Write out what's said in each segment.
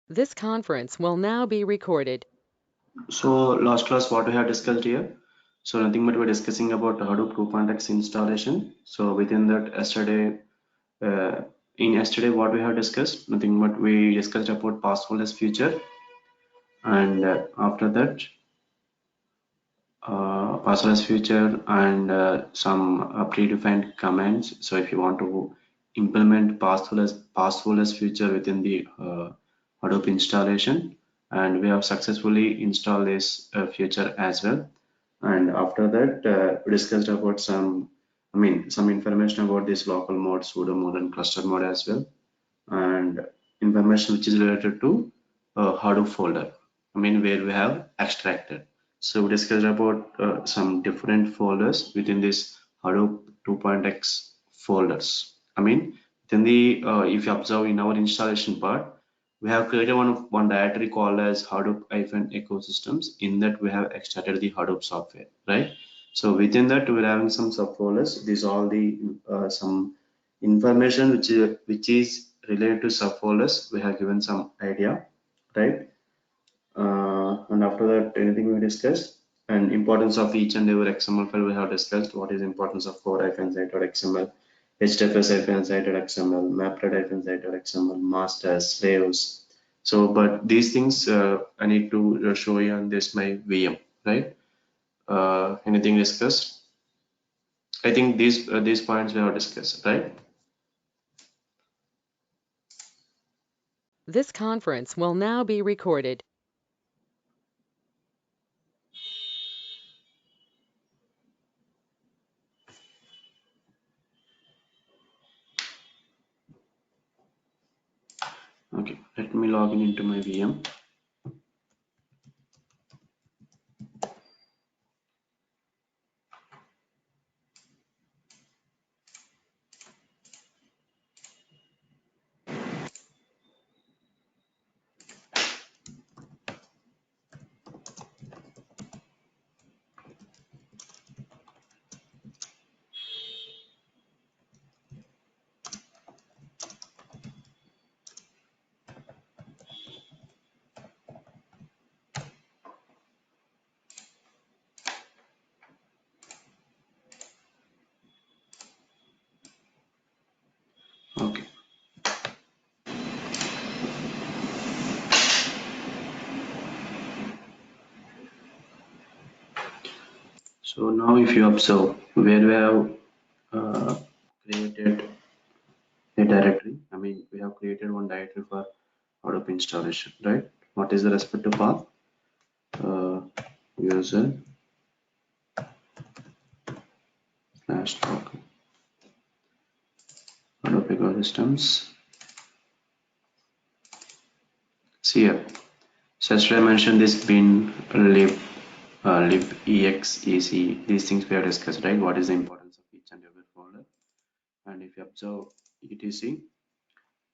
This conference will now be recorded. So last class what we have discussed here. So nothing but we're discussing about Hadoop 2.x installation. So within that uh, yesterday what we have discussed, nothing but we discussed about passwordless future, and after that passwordless future and some predefined commands. So if you want to implement passwordless future within the Hadoop installation, and we have successfully installed this feature as well. And after that, we discussed about some information about this local mode, pseudo mode, and cluster mode as well, and information which is related to Hadoop folder. Where we have extracted. So we discussed about some different folders within this Hadoop 2.x folders. Within the if you observe in our installation part, we have created one directory called as Hadoop-ecosystems. In that, we have extracted the Hadoop software, right? So within that, we're having some subfolders. These all the some information which is related to subfolders. We have given some idea, right? And after that, anything we discussed, and importance of each and every XML file we have discussed. What is importance of core-site.xml, htfs-site.xml, mapred-site.xml, masters, slaves. So, but these things I need to show you on this my VM, right? Anything discussed? I think these points we have discussed, right? This conference will now be recorded. Okay, let me log in into my VM. Okay. So now if you observe where we have created a directory, we have created one directory for Hadoop installation, right? What is the respective path? Uh, User slash local Hadoop ecosystems. See here. So yesterday I mentioned this bin lib exec. These things we have discussed, right? What is the importance of each and every folder? And if you observe etc.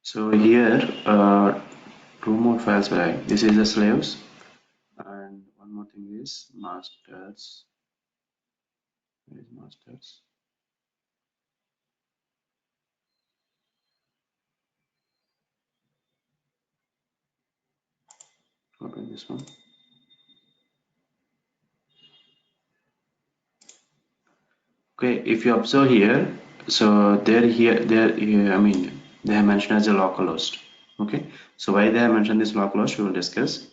So here two more files were I. This is the slaves, and one more thing is masters. Where is masters? Open this one. Okay, if you observe here, so there, they have mentioned as a localhost. Okay, so why they have mentioned this localhost, we will discuss.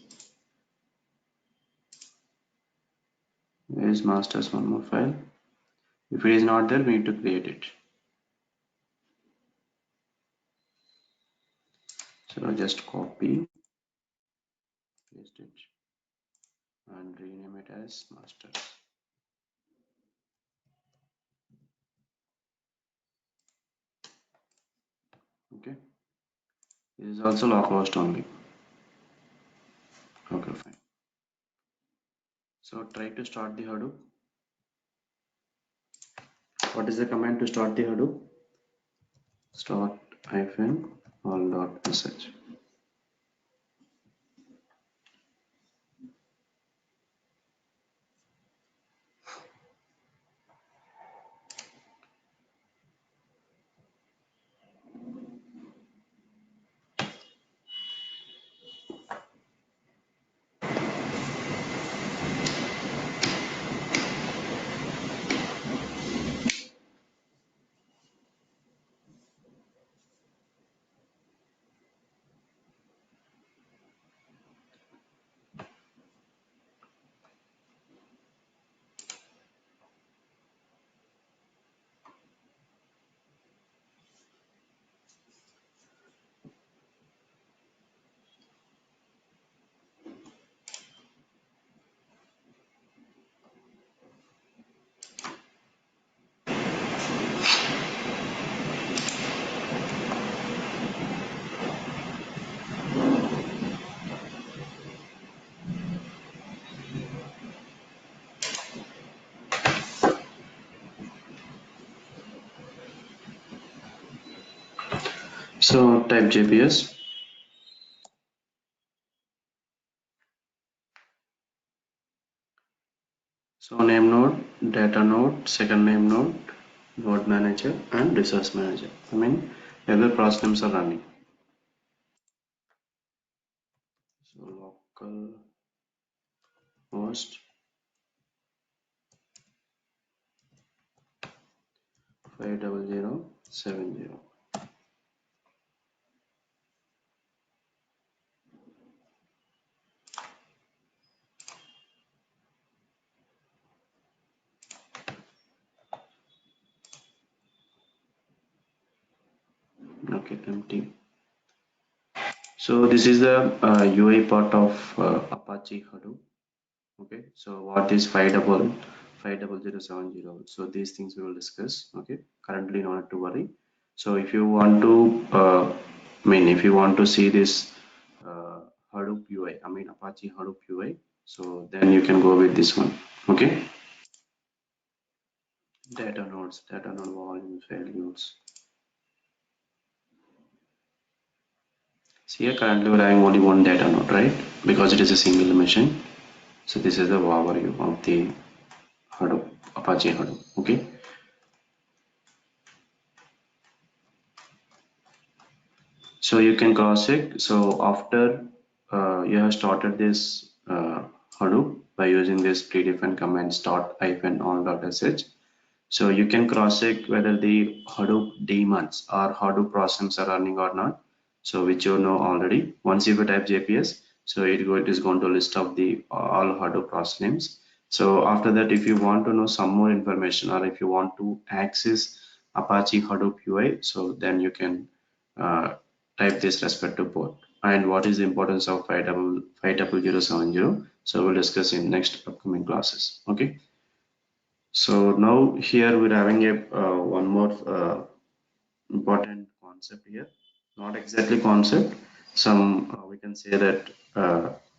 Where is masters? One more file. If it is not there, we need to create it. So I'll just copy, paste it, and rename it as masters. Okay, this is also localhost only. Okay, fine. So try to start the Hadoop. What is the command to start the Hadoop? Start -all.sh. So type JPS. So name node, data node, second name node, node manager, and resource manager. I mean, every process names are running. So local host 50070. Okay, empty. So this is the UI part of Apache Hadoop. Okay, so what is 50070? So these things we will discuss. Okay, currently not to worry. So if you want to, if you want to see this Hadoop UI, Apache Hadoop UI, so then you can go with this one. Okay, data node volumes, values. So here currently we're having only one data node, right? Because it is a single machine. So this is the overview of the Hadoop, Apache Hadoop. Okay. So you can cross check. So after you have started this Hadoop by using this predefined command start hyphen all dot sh. So you can cross check whether the Hadoop daemons or Hadoop processes are running or not. So which you know already. Once you type JPS, so it is going to list of the all Hadoop process names. So after that, if you want to know some more information or if you want to access Apache Hadoop UI, so then you can uh, type this respective port. And what is the importance of 50070? So we'll discuss in next upcoming classes. Okay. So now here we're having a one more important concept here. Not exactly concept. Some we can say that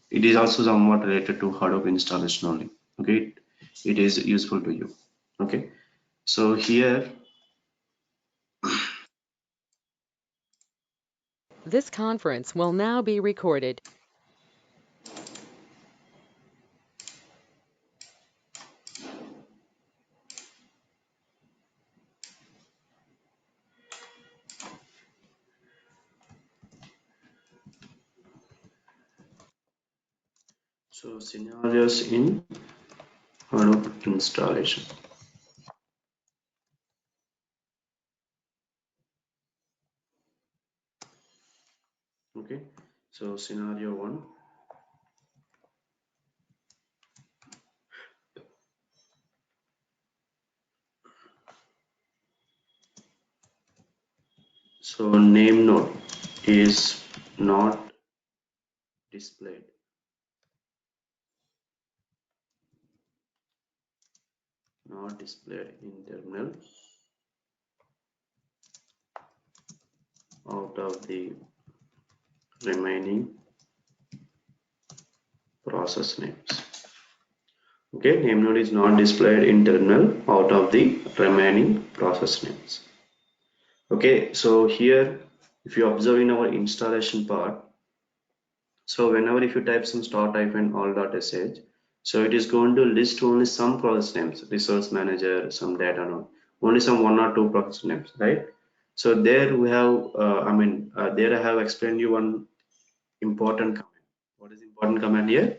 it is also somewhat related to Hadoop installation only. Okay, it is useful to you. Okay, so here, This conference will now be recorded. so scenarios in Hadoop installation. Okay, so scenario one. So name node is not displayed, in terminal out of the remaining process names. Okay, name node is not displayed in terminal out of the remaining process names. Okay, so here if you observe in our installation part, so whenever if you type some start hyphen all dot sh, so it is going to list only some process names, resource manager, some data node, only some one or two process names, right? So there we have, there I have explained you one important command. What is important command here?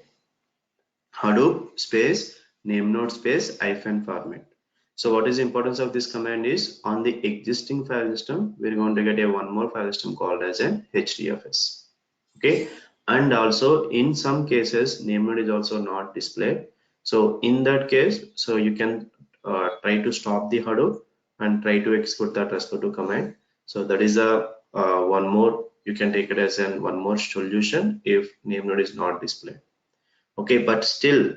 Hadoop space name node space hyphen format. So what is the importance of this command is on the existing file system, we're going to get a one more file system called as an HDFS. Okay, and also in some cases name node is also not displayed. So in that case, so you can try to stop the Hadoop and try to execute that respective command. So that is a one more, you can take it as an one more solution if name node is not displayed. Okay, but still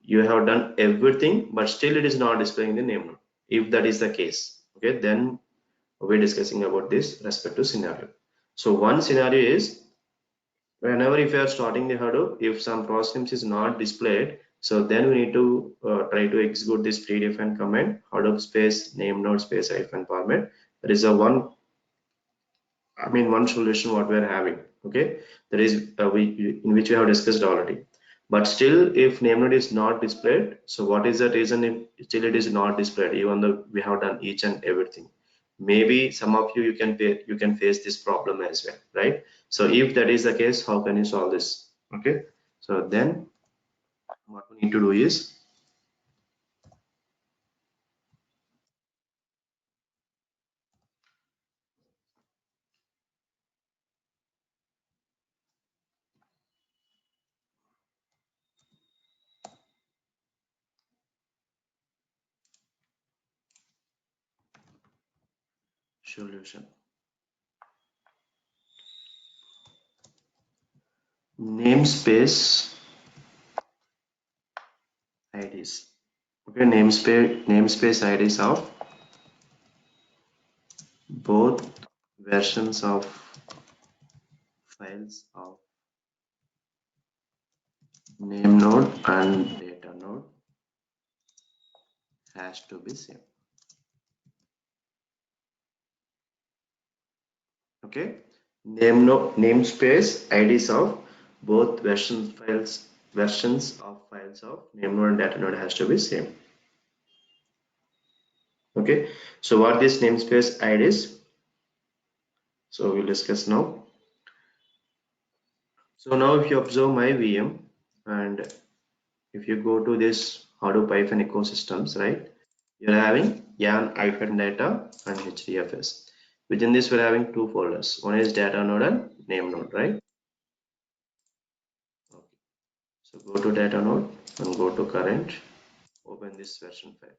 you have done everything, but still it is not displaying the name node. If that is the case, okay, then we're discussing about this respective scenario. So one scenario is whenever if you are starting the Hadoop, if some process names is not displayed, so then we need to try to execute this predefined command Hadoop space name node space hyphen format. That is a one I mean one solution what we are having. Okay, that is in which we have discussed already. But still, if name node is not displayed, so what is the reason if still it is not displayed, even though we have done each and everything? Maybe some of you you can face this problem as well, right? So if that is the case, how can you solve this? Okay, so then what we need to do is solution namespace IDs. Okay, namespace IDs of both versions of files of name node and data node has to be same. Okay, namespace IDs of both versions of files of name node and data node has to be same. Okay, so what this namespace IDs, so we'll discuss now. So now if you observe my VM and if you go to this Hadoop hyphen ecosystems, right, you're having yarn hyphen data and HDFS. Within this, we're having two folders. One is data node and name node, right? Okay. So go to data node and go to current, open this version file.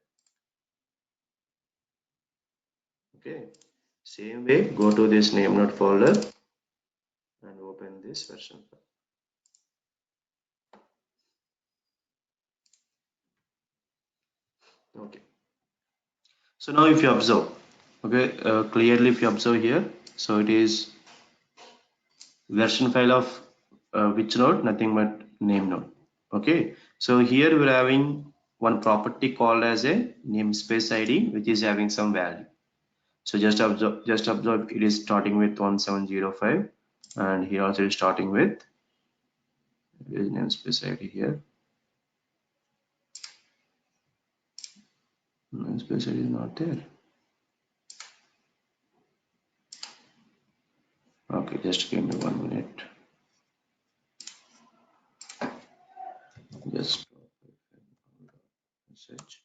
Okay. Same way, go to this name node folder and open this version file. Okay. So now if you observe, okay, clearly if you observe here, so it is version file of which node? Nothing but name node. Okay, so here we're having one property called as a namespace ID, which is having some value. So just observe it is starting with 1705, and here also is starting with namespace ID here. Namespace ID is not there. Okay, just give me 1 minute. Just message.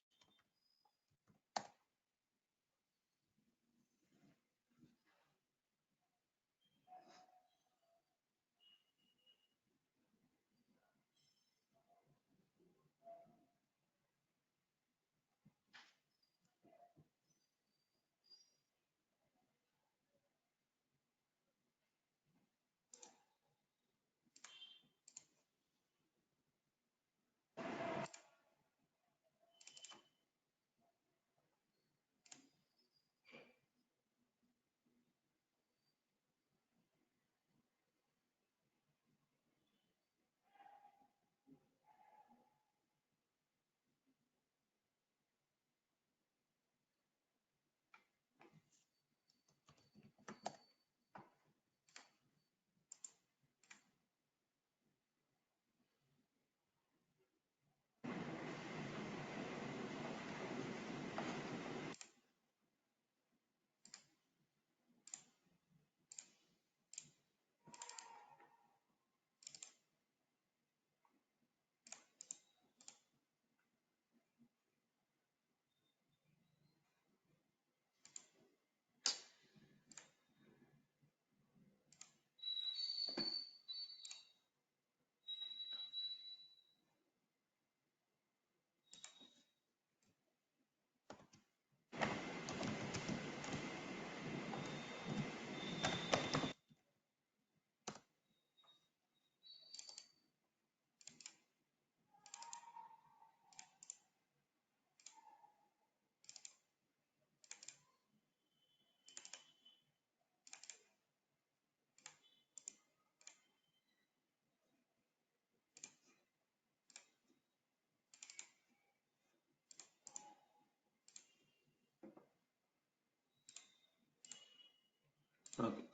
Okay.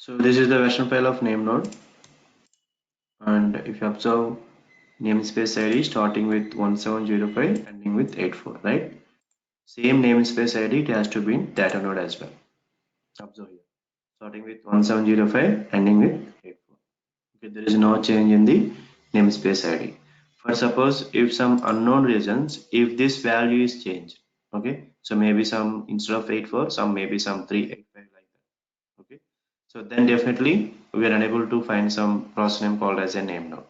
So this is the version file of name node, and if you observe namespace ID starting with 1705 ending with 84, right? Same namespace ID, it has to be in data node as well. Observe here, starting with 1705 ending with 84. Okay, there is no change in the namespace ID. For suppose if some unknown reasons, if this value is changed, okay, so maybe some instead of 84, some maybe some 385 like that. Okay, so then definitely we are unable to find some process name called as a name node.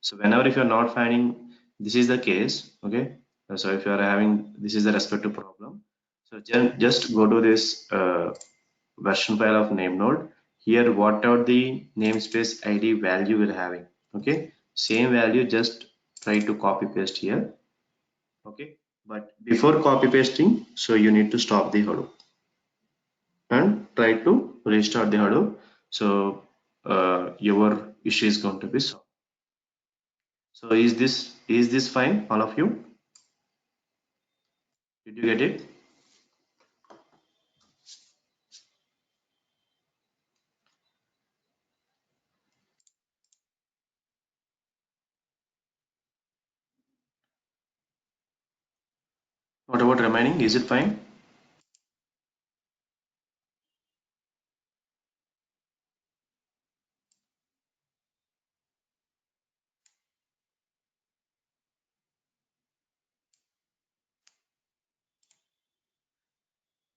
So whenever if you are not finding this is the case, okay, so if you are having this is the respective problem, so just go to this version file of name node. Here whatever the namespace ID value we're having, okay, same value just try to copy paste here, okay, but before copy pasting, so you need to stop the Hadoop and try to restart the Hadoop, so your issue is going to be solved. So is this fine, all of you? Did you get it? What about remaining? Is it fine?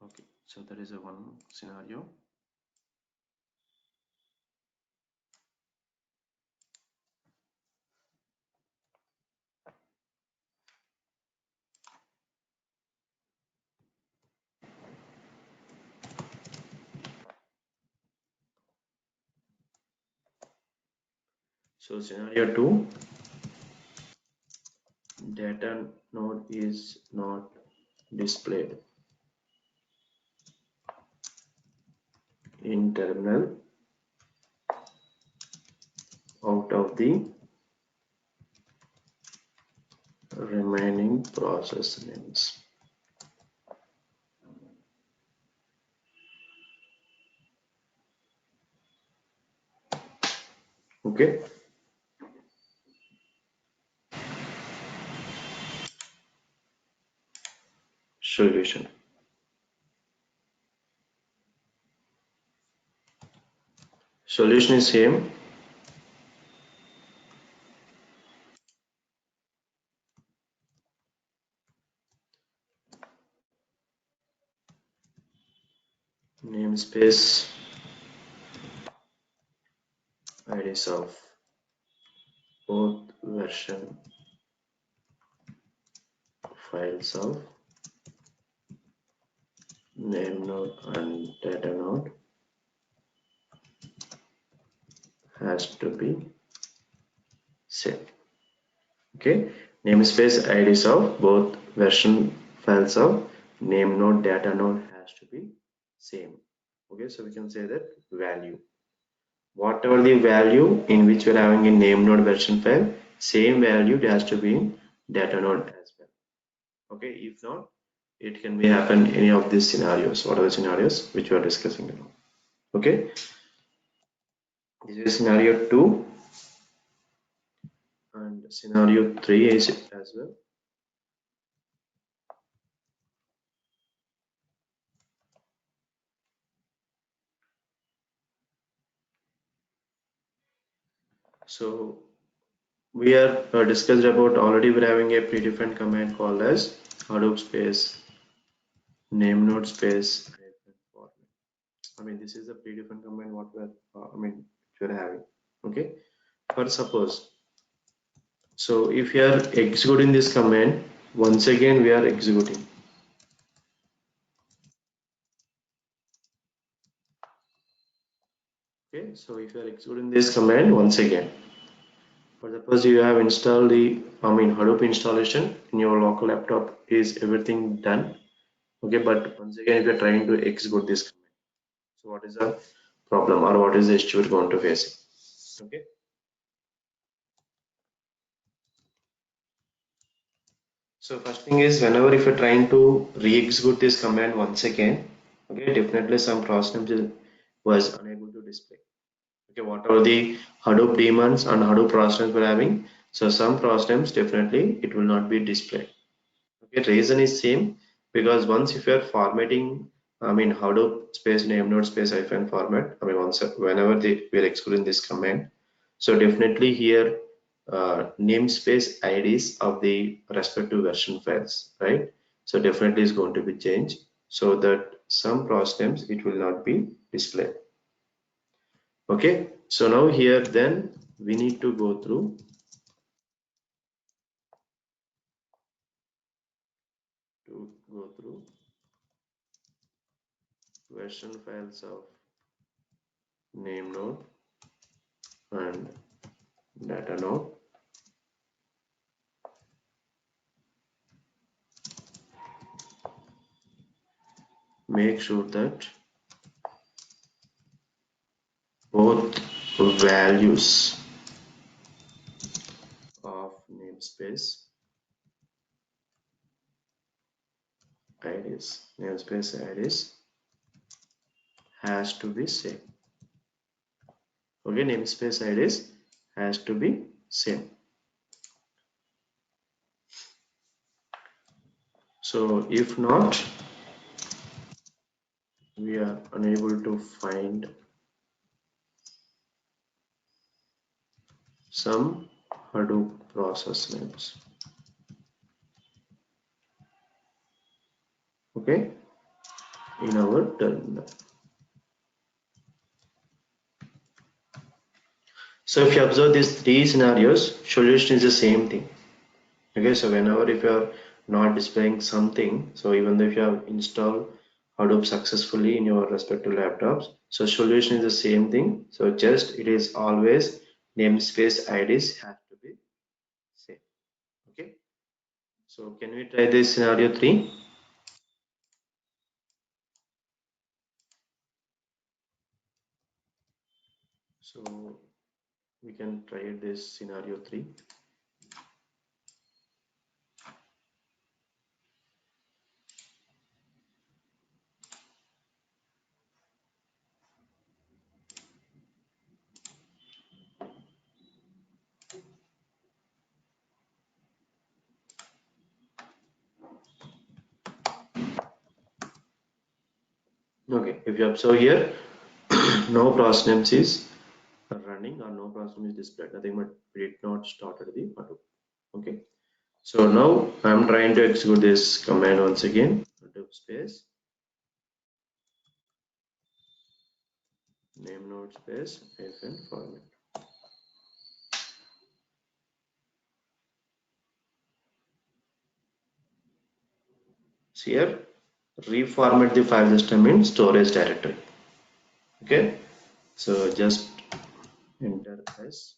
Okay, so that is a one scenario. So scenario 2, data node is not displayed in terminal out of the remaining process names. Okay, solution. Solution is same. Namespace IDs of both version files of name node and data node has to be same. Okay, namespace IDs of both version files of name node data node has to be same. Okay, so we can say that value, whatever the value in which we're having a name node version file, same value it has to be in data node as well. Okay, if not, it can be happen any of these scenarios. What are the scenarios which we are discussing now? Okay, this is scenario 2 and scenario 3 is as well. So we are discussed about already we're having a predefined command called as Hadoop space name node space format. I mean this is a predefined command what we're we're having. Okay, for suppose, so if you are executing this command, once again we are executing. Okay, so if you are executing this command once again, for suppose you have installed the Hadoop installation in your local laptop, is everything done? Okay, but once again if you are trying to execute this command, so what is the problem or what is the issue we're going to face? Okay, so first thing is whenever if you're trying to re-execute this command once again, okay, definitely some process names was unable to display. Okay, whatever the Hadoop daemons and Hadoop process names we're having, so some process names definitely it will not be displayed. Okay, reason is same because once if you are formatting, I mean Hadoop space name node space hyphen format, I mean once whenever we are excluding this command, so definitely here namespace IDs of the respective version files, right? So definitely is going to be changed so that some process names it will not be displayed. Okay, so now here then we need to go through version files of name node and data node. Make sure that both values of namespace IDs has to be same. Okay, namespace IDs has to be same. So if not, we are unable to find some Hadoop process names. Okay, in our terminal. So if you observe these three scenarios, solution is the same thing. Okay, so whenever if you are not displaying something, so even though if you have installed Hadoop successfully in your respective laptops, so solution is the same thing. So just it is always namespace IDs have to be same. Okay, so can we try this scenario 3? So we can try this scenario 3. Okay, if you observe here, no process names is running or no process name is displayed. Nothing but we did not started the Hadoop. Okay, so now I'm trying to execute this command once again. Hadoop space name node space hyphen format. So here reformat the file system in storage directory. Okay, so just enter S.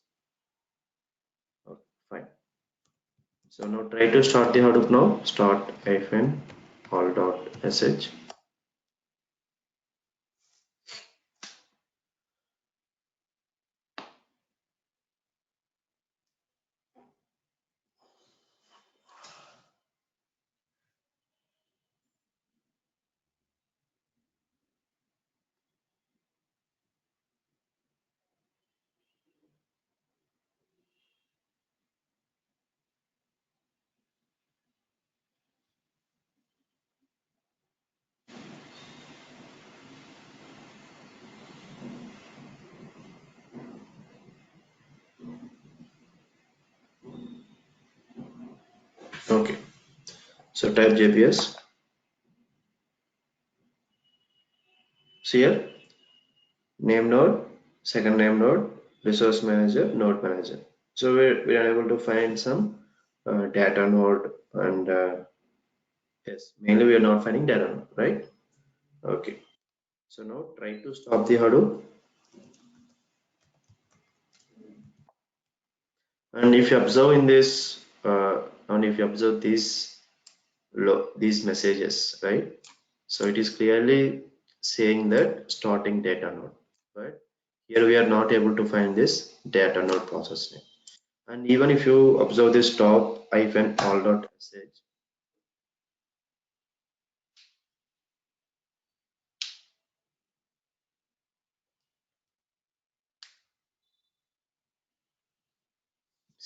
Okay, fine. So now try to start the Hadoop now. Start hyphen all dot sh. Okay, so type JPS. So here name node, second name node, resource manager, node manager. So we're able to find some data node and yes, mainly we are not finding data node, right? Okay. So now try to stop the Hadoop. And if you observe in this, and if you observe these messages, right? So it is clearly saying that starting data node, right? Here we are not able to find this data node process name. And even if you observe this top hyphen all dot sh,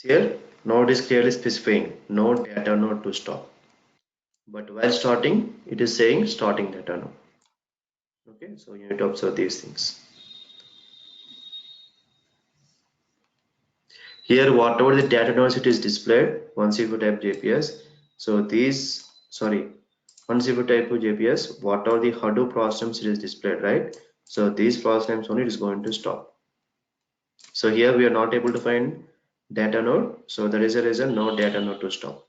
Here, node is clearly specifying no data node to stop. But while starting, it is saying starting data node. Okay, so you need to observe these things. Here, whatever the data nodes it is displayed, once if you type JPS, so these, sorry, once if you type JPS, whatever the Hadoop process it is displayed, right? So these process names only it is going to stop. So here we are not able to find data node, so that is a reason no data node to stop.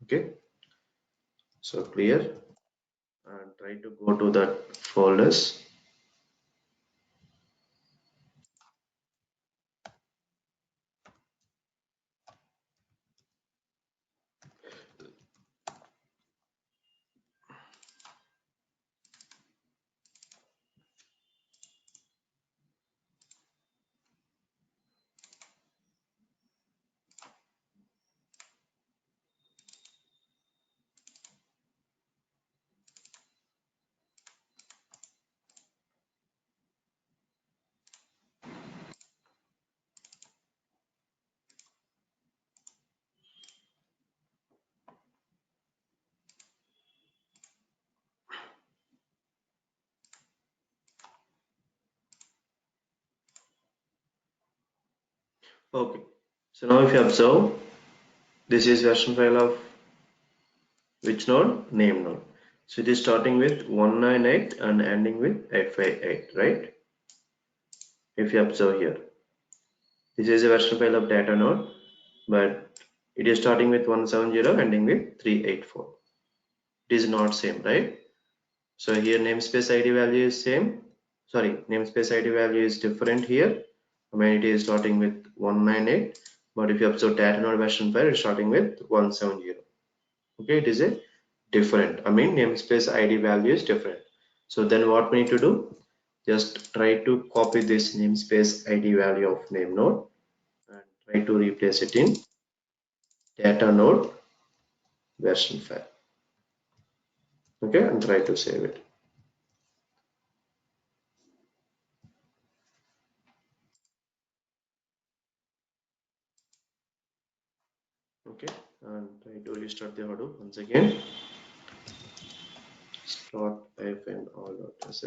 Okay, so clear, and try to go to that folders. Okay, so now if you observe, this is version file of which node? Name node. So it is starting with 198 and ending with 858, right? If you observe here, this is a version file of data node, but it is starting with 170, ending with 384. It is not same, right? So here namespace ID value is same. Sorry, namespace ID value is different here. I mean it is starting with 198, but if you observe data node version file, it's starting with 170. Okay, it is a different. I mean namespace ID value is different. So then what we need to do? Just try to copy this namespace ID value of name node and try to replace it in data node version file. Okay, and try to save it. Okay, and try to restart the Hadoop once again. Start fn all.sh.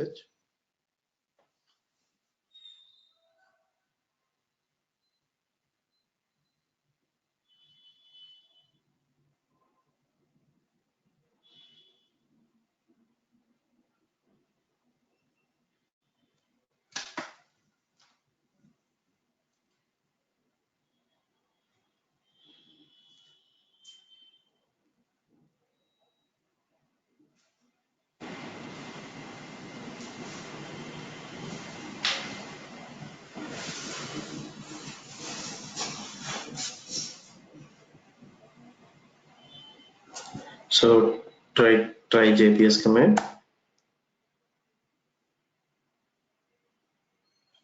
So try JPS command.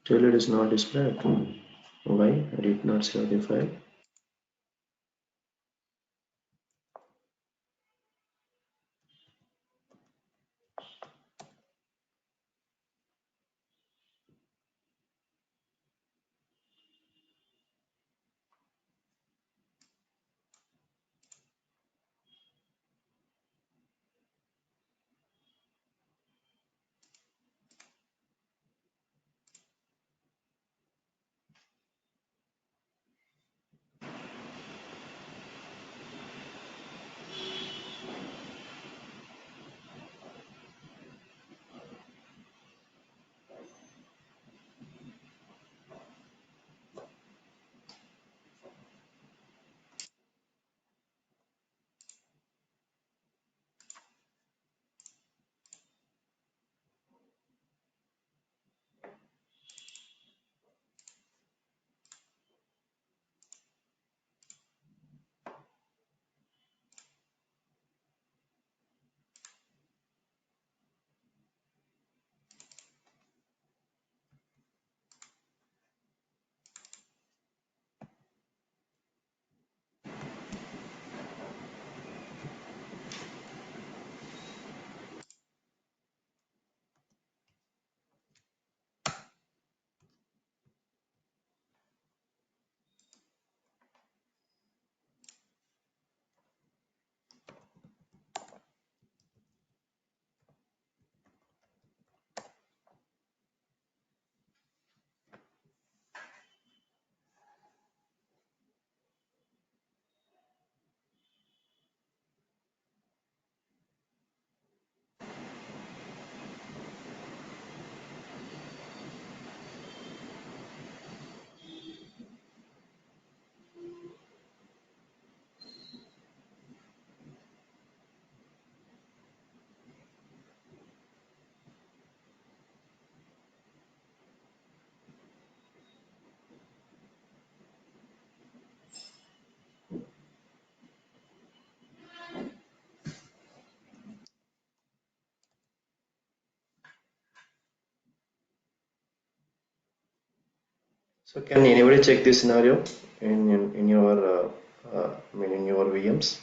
Still it is not displayed. Why? I did not save the file. So can anybody check this scenario in your I mean in your VMs?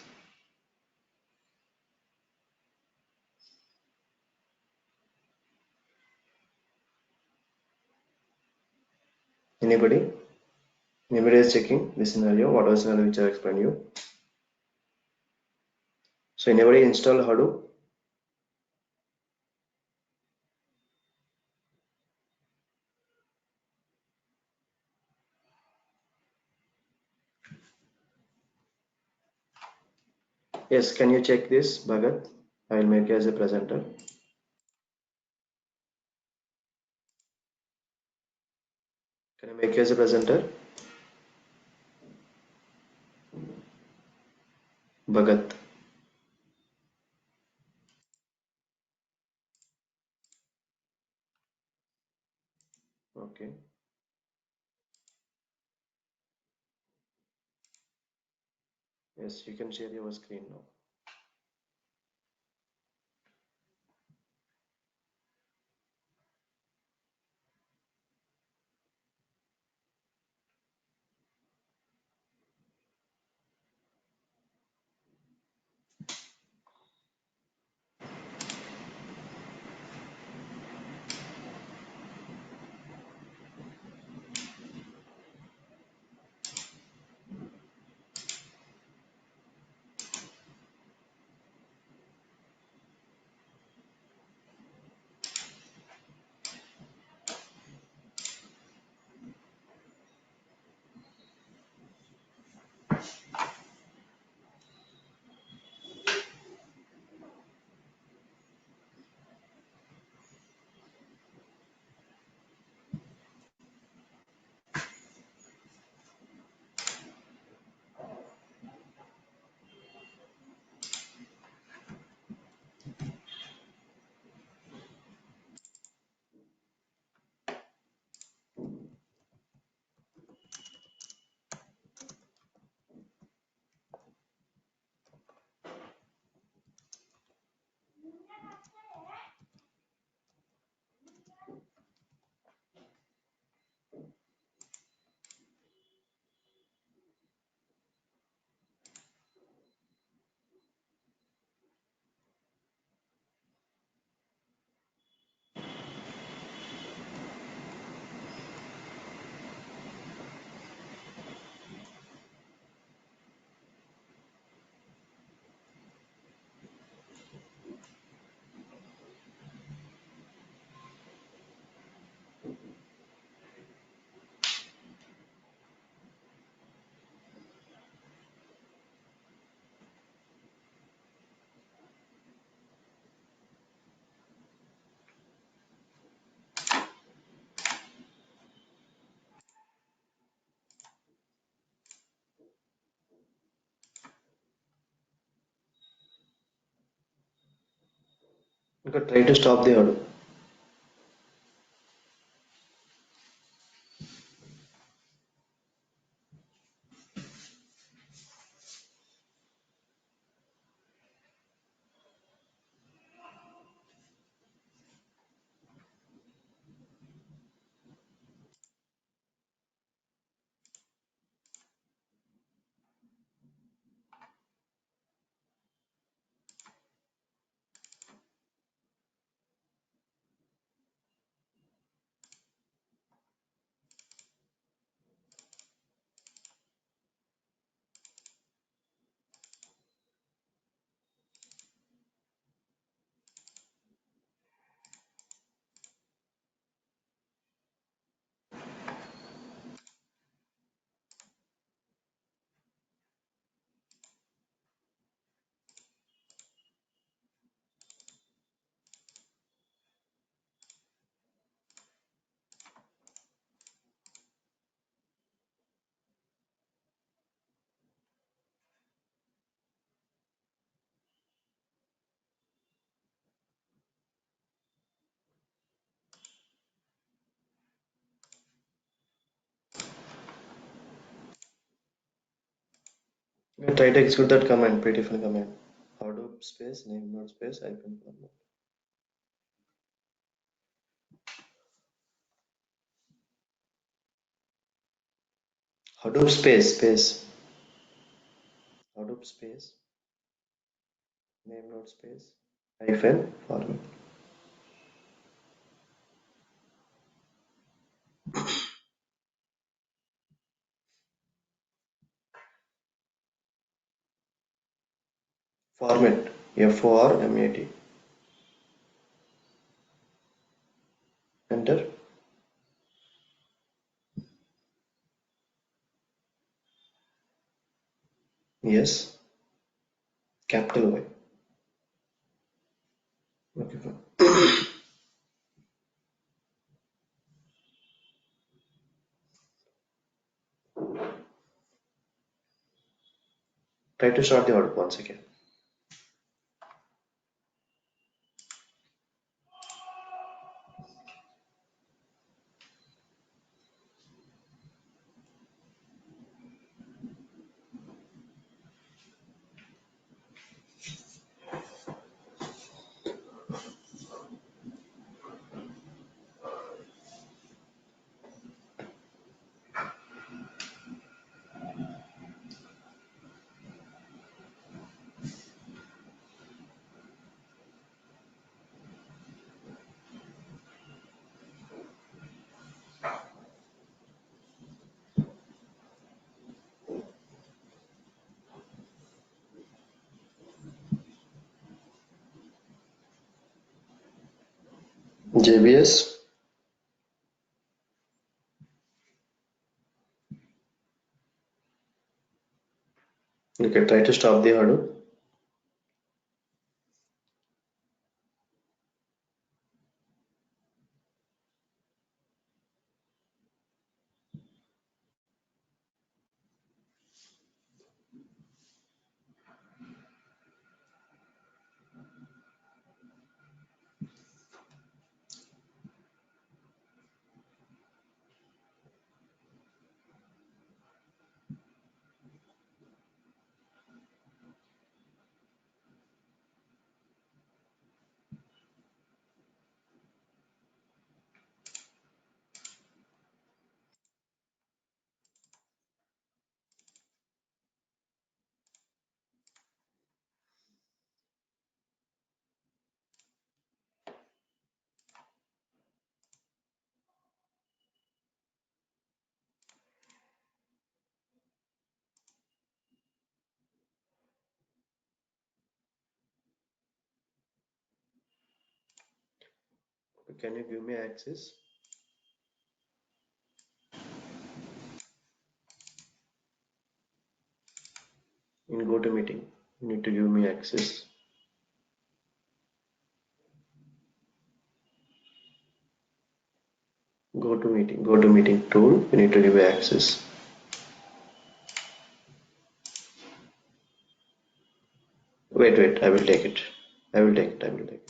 Anybody? Anybody is checking this scenario? Whatever scenario which I explained you. So anybody install Hadoop? Yes, can you check this, Bhagat? I will make you as a presenter. Can I make you as a presenter? Bhagat. Okay. Yes, you can share your screen now. You can try to stop the Hadoop. You can try to execute that command, pretty fun command. Hadoop space name node space hyphen format. Hadoop space. Hadoop space. Name node space. Hyphen format. Format. FORMAT. Enter. Yes. Capital Y. Okay, fine. Try to start the Hadoop once again. JBS. Okay, try to stop the Hadoop. Can you give me access? In GoToMeeting, you need to give me access. GoToMeeting tool, you need to give me access. Wait, I will take it. I will take it.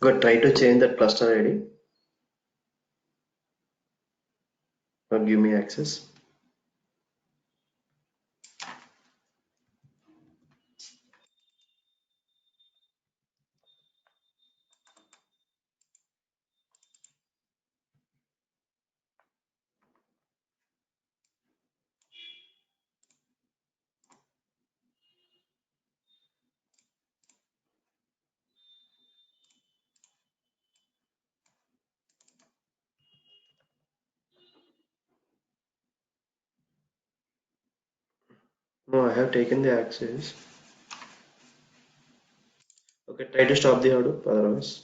Good. Try to change that cluster ID or give me access. No, I have taken the access. Okay, try to stop the Hadoop otherwise.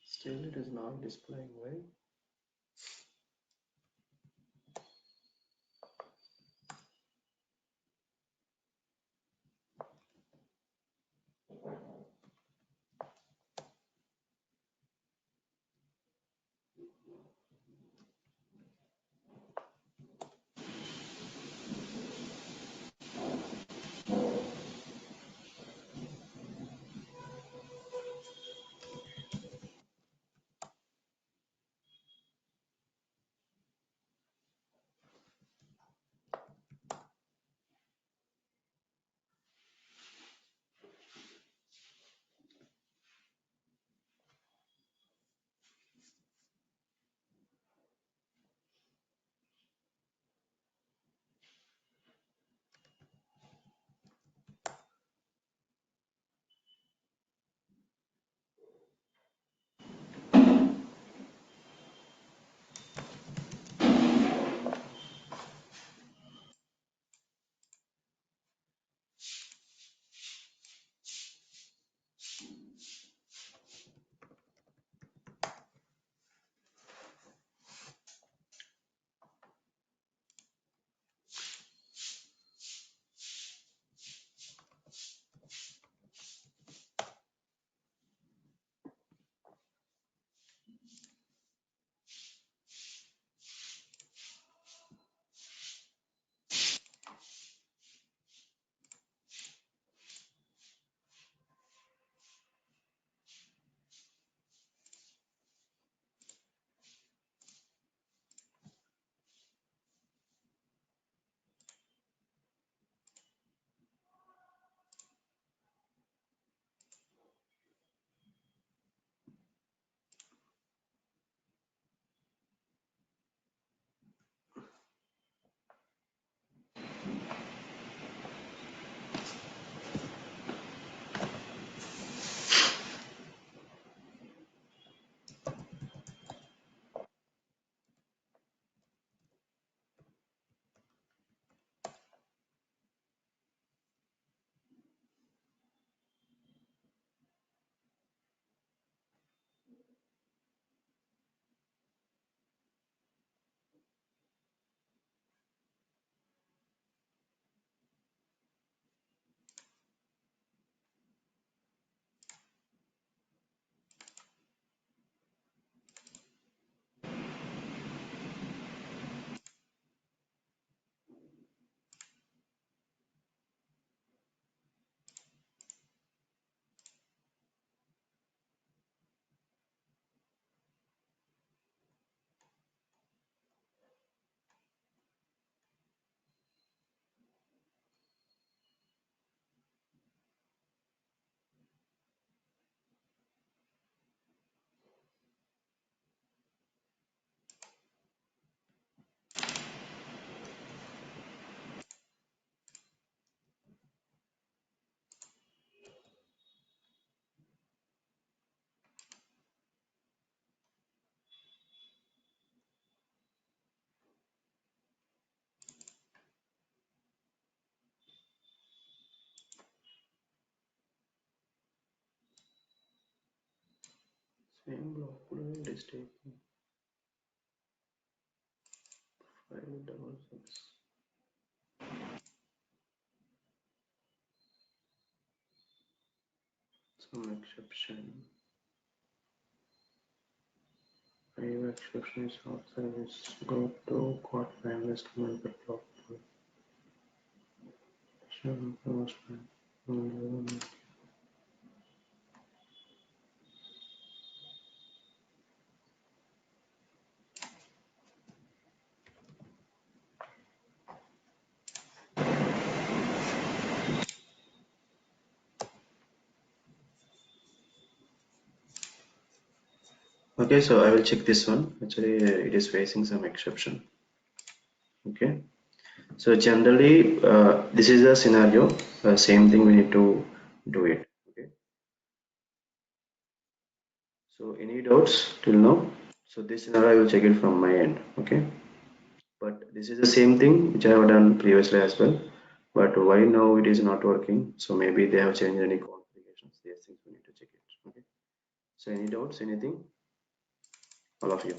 Still, it is not displaying well. Same block it is taking 566. Some exception. 5 exception is hot service. Go to quad finalist command per block. Okay, so I will check this one. Actually, it is facing some exception. Okay, so generally, this is a scenario. Same thing we need to do it. Okay, so any doubts till now? So this scenario I will check it from my end. Okay, but this is the same thing which I have done previously as well. But why now it is not working? So maybe they have changed any configurations. These things we need to check it. Okay. So any doubts? Anything? All of you.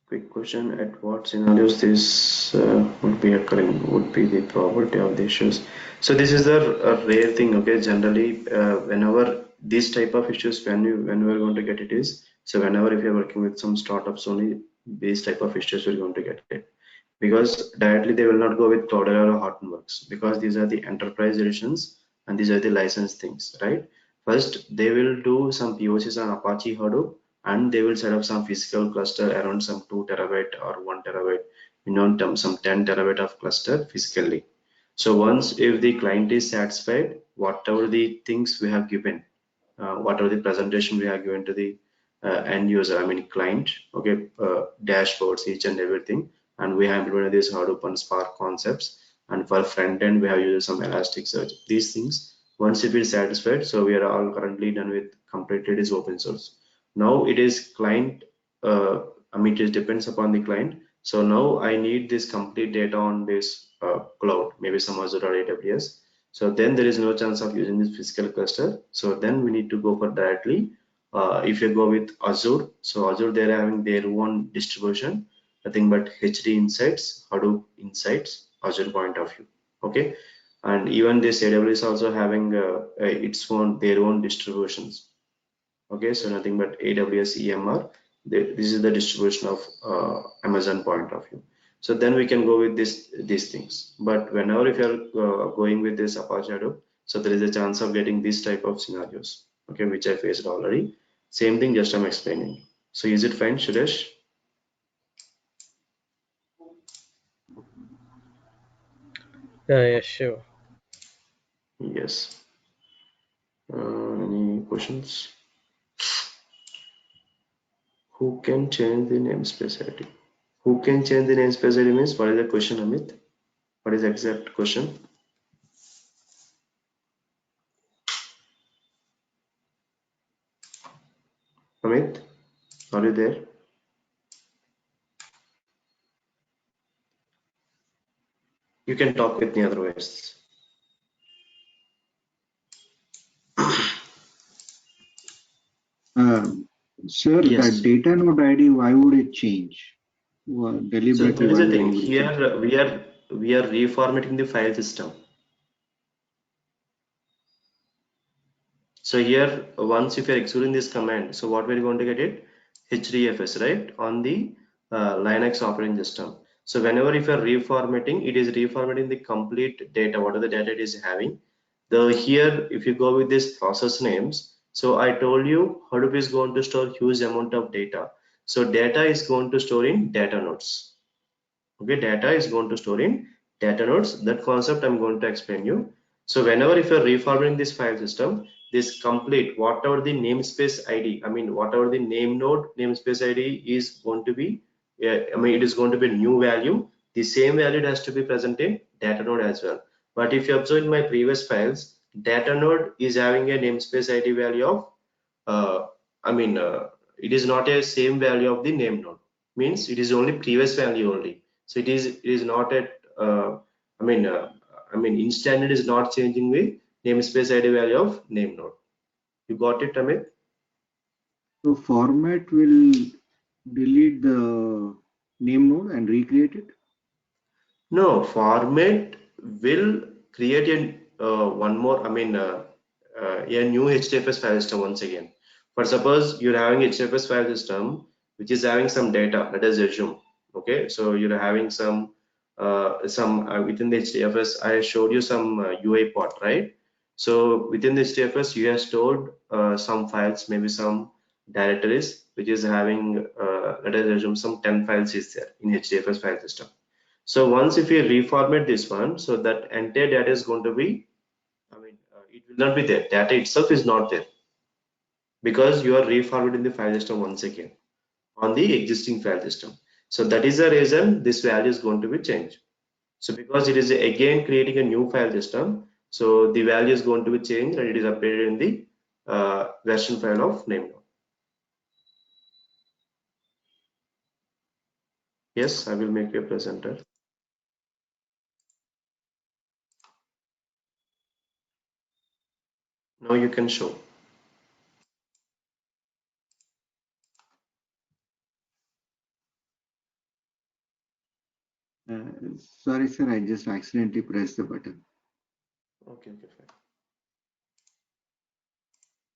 Quick question: at what scenarios this would be occurring? Would be the probability of the issues? So this is the rare thing. Okay. Generally, whenever this type of issues, when we are going to get it is, so whenever if you are working with some startups only, these type of issues we're going to get it, because directly they will not go with Cloudera or Hortonworks, because these are the enterprise editions and these are the licensed things, right? First, they will do some POCs on Apache Hadoop, and they will set up some physical cluster around some 2 terabyte or 1 terabyte, some 10 terabyte of cluster physically. So once if the client is satisfied, whatever the things we have given, whatever the presentation we have given to the end user, I mean client, okay, dashboards, each and everything, and we have implemented this Hadoop and Spark concepts, and for front end we have used some Elasticsearch. These things, once if it is satisfied, so we are all currently done with completed is open source. Now it is client, I mean it depends upon the client. So now I need this complete data on this cloud, maybe some Azure or AWS. So then there is no chance of using this physical cluster. So then we need to go for directly. If you go with Azure, so Azure they're having their own distribution, nothing but HD Insights, Hadoop Insights, Azure point of view. Okay, and even this AWS also having its own their own distributions. Okay, so nothing but AWS EMR. This is the distribution of Amazon point of view. So then we can go with these things. But whenever if you're going with this Apache Hadoop, so there is a chance of getting this type of scenarios. Okay, which I faced already. Same thing, just I'm explaining. So is it fine, Suresh? Yeah, sure. Yes. Any questions? Who can change the namespace ID? Who can change the namespace ID means what is the question, Amit? What is the exact question? Amit, are you there? You can talk with me otherwise. Sir, that Yes. data node ID, why would it change? So Deliberately, that is why the thing. would it change? Here we are reformatting the file system. So here once if you are executing this command, so what we're going to get it HDFS, right, on the Linux operating system. So whenever if you are reformatting, it is reformatting the complete data, whatever the data it is having. The here if you go with this process names, so I told you Hadoop is going to store huge amount of data. So data is going to store in data nodes. Okay, data is going to store in data nodes. That concept I'm going to explain you. So whenever if you're reformatting this file system, this complete whatever the namespace id, I mean whatever the name node namespace id is going to be, I mean it is going to be a new value. The same value has to be present in data node as well. But if you observe in my previous files, data node is having a namespace id value of uh, I mean, it is not a same value of the name node. Means it is only previous value only. So it is not at I mean instantiate is not changing the namespace ID value of name node. You got it, Amit? So format will delete the name node and recreate it. No, format will create one more, a new HDFS file system once again. For suppose you're having HDFS file system which is having some data, let us assume. Okay, so you're having some within the HDFS. I showed you some UI part, right? So within the HDFS, you have stored some files, maybe some directories, which is having let us assume some 10 files is there in HDFS file system. So once if you reformat this one, so that entire data is going to be, it will not be there. Data itself is not there because you are reformatting the file system once again on the existing file system. So that is the reason this value is going to be changed. So because it is again creating a new file system, so the value is going to be changed and it is updated in the version file of name node. Yes, I will make you a presenter. Now you can show. Sorry, sir, I just accidentally pressed the button. Okay, fine.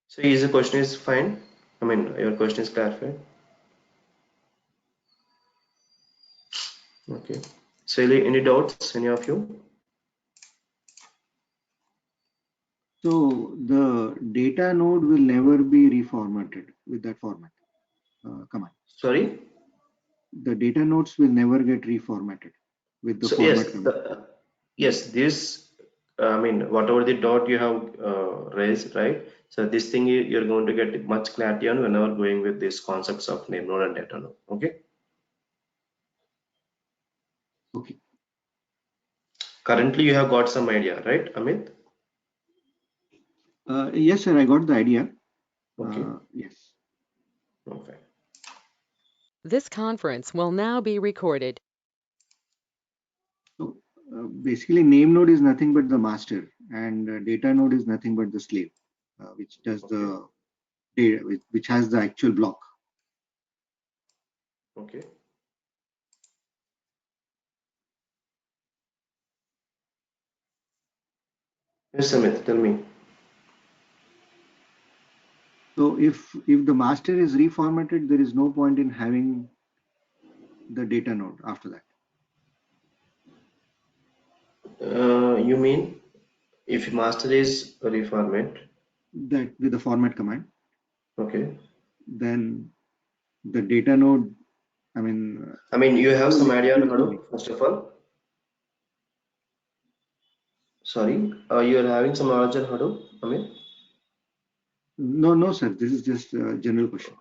So is the question is fine? Your question is clarified. Okay. So any doubts, any of you? So the data node will never be reformatted with that format command. Sorry? The data nodes will never get reformatted with the So format command. yes, this, whatever the dot you have raised, right? So this thing you're going to get much clarity on whenever going with these concepts of name node and data node. Okay. Okay. Currently, you have got some idea, right, Amit? Yes, sir, I got the idea. Okay. Yes. Okay. This conference will now be recorded. So basically, name node is nothing but the master, and data node is nothing but the slave, which does the data, which has the actual block. Okay. Yes, Amit, tell me. So if the master is reformatted, there is no point in having the data node after that. You mean if master is reformat? That with the format command, Okay. then the data node, You have some idea on will be Hadoop, first of all. Sorry, you are having some knowledge on Hadoop, Amit? no, sir. This is just a general question.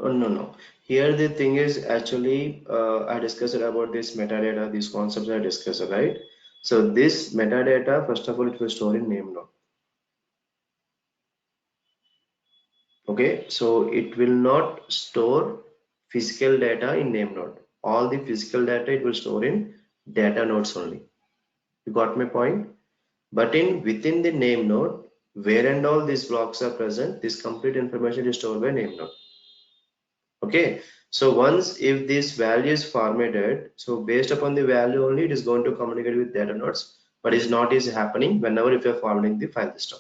No. Here the thing is actually I discussed about this metadata, these concepts I discussed, right? So this metadata, first of all, it will store in name node. Okay, so it will not store physical data in name node. All the physical data it will store in data nodes only. You got my point? But within the name node, where and all these blocks are present, this complete information is stored by name node. Okay, so once if this value is formatted, so based upon the value only it is going to communicate with data nodes, but is not is happening whenever if you're formatting the file system.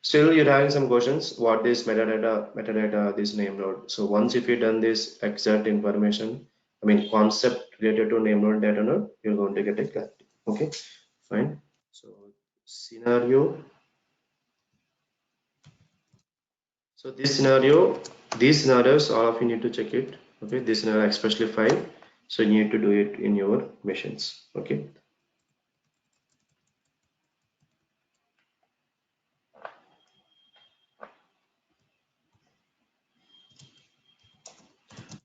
Still you're having some questions what this metadata this name node. So once if you done this exact information, concept related to name node data node, you're going to get a clarity. Okay, fine. So scenario. So this scenario, these scenarios, all of you need to check it. Okay, this scenario especially file. So you need to do it in your machines. Okay.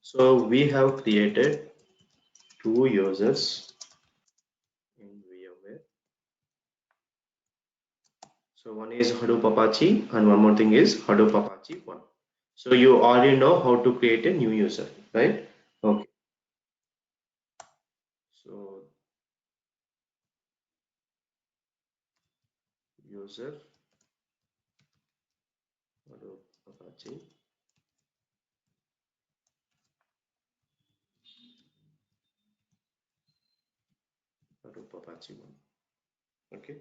So we have created two users in VMware. So one is Hadoop Apache and one more thing is Hadoop Apache 1. So you already know how to create a new user, right? Okay. user Hadoop Apache Hadoop Apache 1. Okay.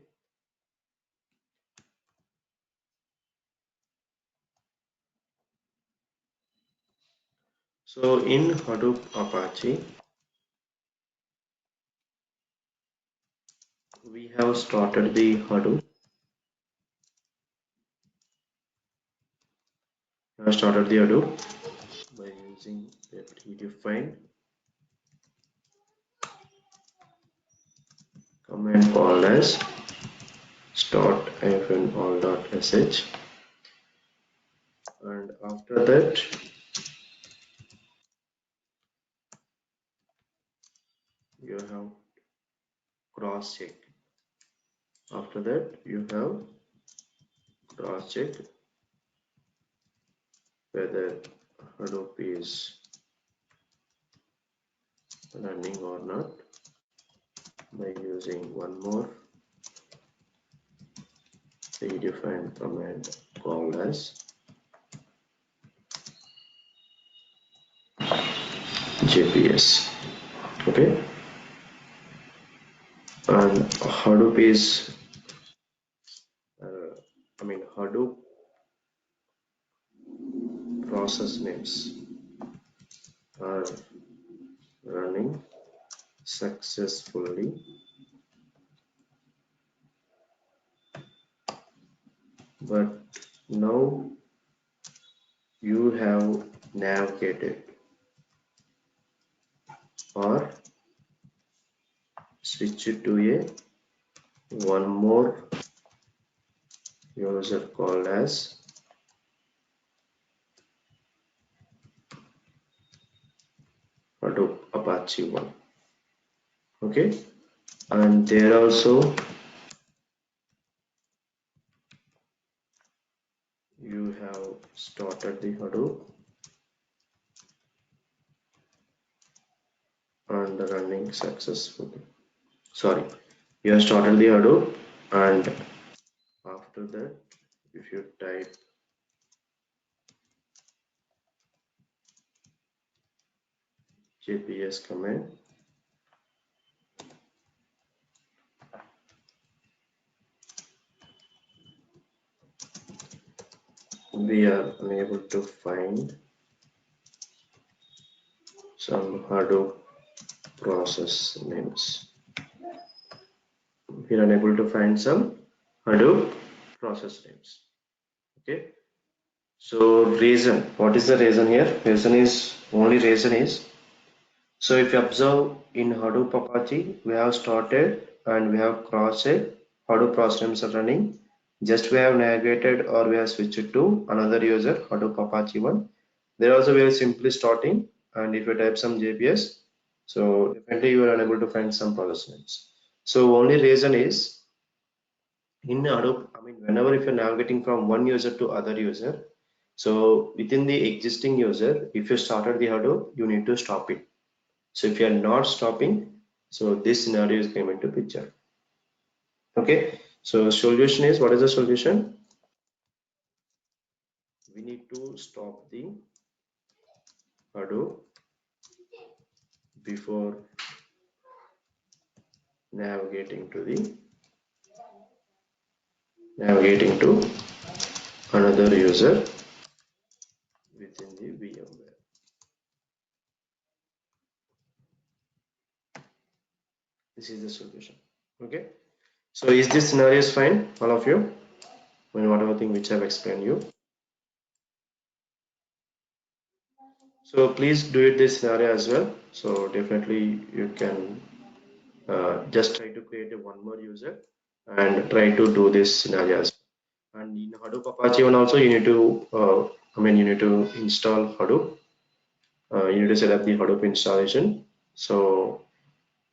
So in Hadoop Apache, we have started the Hadoop. I started the Hadoop by using the predefined command called as start-all.sh, and after that you have cross check. After that you have cross check whether Hadoop is running or not by using one more predefined command called as JPS. Okay, and Hadoop is Hadoop process names are running successfully, but now you have navigated or switched to a one more user called as Hadoop Apache 1. Okay, and there also you have started the Hadoop and running successfully. Sorry, you have started the Hadoop, and after that if you type JPS command, we are unable to find some Hadoop process names. We are unable to find some Hadoop process names. Okay, so reason, what is the reason here? Reason is, only reason is, so if you observe in Hadoop Apache, we have started and we have cross-checked Hadoop process names are running. Just we have navigated or we have switched to another user Hadoop Apache 1. There also we are simply starting, and if you type some JPS, so definitely you are unable to find some process names. So only reason is in Hadoop, whenever if you're navigating from one user to other user, so within the existing user, if you started the Hadoop, you need to stop it. So if you are not stopping, so this scenario is came into picture. Okay, so solution is, what is the solution? We need to stop the Hadoop before navigating to another user within the VMware. This is the solution. Okay, so is this scenario is fine, all of you? Whatever thing which I've explained you. So please do it this scenario as well. So definitely you can just try to create a one more user and try to do this scenario as well. And in Hadoop Apache 1 also you need to you need to install Hadoop. You need to set up the Hadoop installation. So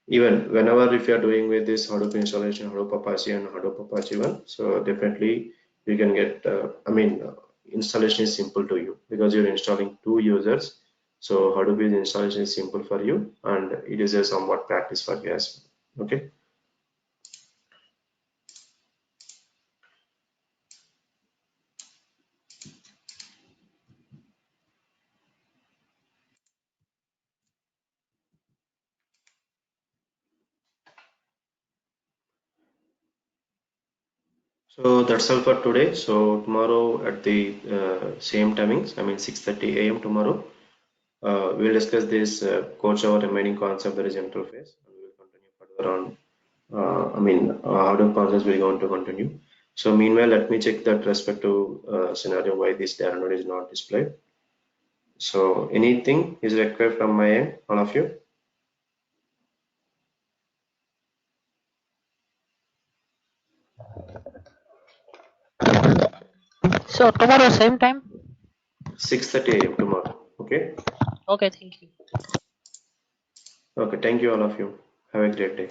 even whenever if you are doing with this Hadoop installation, Hadoop Apache and Hadoop Apache 1, so definitely you can get installation is simple to you because you're installing two users. So Hadoop installation is simple for you, and it is a somewhat practice for you as well. Okay, So that's all for today. So tomorrow at the same timings, I mean 6:30 a.m. tomorrow, we'll discuss this coach our remaining concept, that is interface, and we will continue further on. How the process will going to continue. So meanwhile, let me check that respective scenario why this data node is not displayed. So anything is required from my end, all of you? So tomorrow same time? 6:30 a.m. tomorrow. Okay. Okay, thank you. Okay. Thank you, all of you. Have a great day.